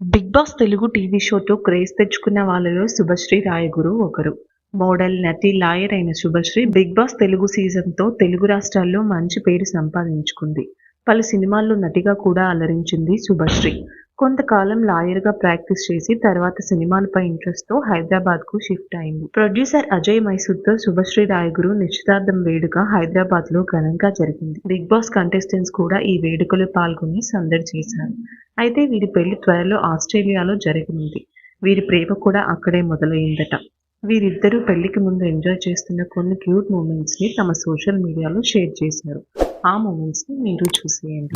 Big boss Telugu TV షోతో craze తెచ్చుకున్న వాళ్ళలో శుభశ్రీ రాయగురు ఒకరు. మోడల్, నటి, లాయర్ అయిన శుభశ్రీ బిగ్ బాస్ తెలుగు సీజన్తో తెలుగు రాష్ట్రాల్లో మంచి పేరు సంపాదించుకుంది. పలు సినిమాల్లో నటిగా కూడా అలరించింది శుభశ్రీ. కొంతకాలం లాయర్గా ప్రాక్టీస్ చేసి తర్వాత సినిమాలపై ఇంట్రెస్ట్తో హైదరాబాద్కు షిఫ్ట్ అయింది. ప్రొడ్యూసర్ అజయ్ మైసూర్తో శుభశ్రీ రాయగురు నిశ్చితార్థం వేడుక హైదరాబాద్లో ఘనంగా జరిగింది. బిగ్ బాస్ కంటెస్టెంట్స్ కూడా ఈ వేడుకలో పాల్గొని సందడి చేశారు. అయితే వీరి పెళ్లి త్వరలో ఆస్ట్రేలియాలో జరగనుంది. వీరి ప్రేమ కూడా అక్కడే మొదలైందట. వీరిద్దరూ పెళ్లికి ముందు ఎంజాయ్ చేస్తున్న కొన్ని క్యూట్ మూమెంట్స్ ని తమ సోషల్ మీడియాలో షేర్ చేశారు. ఆ మూమెంట్స్ ని మీరు చూసేయండి.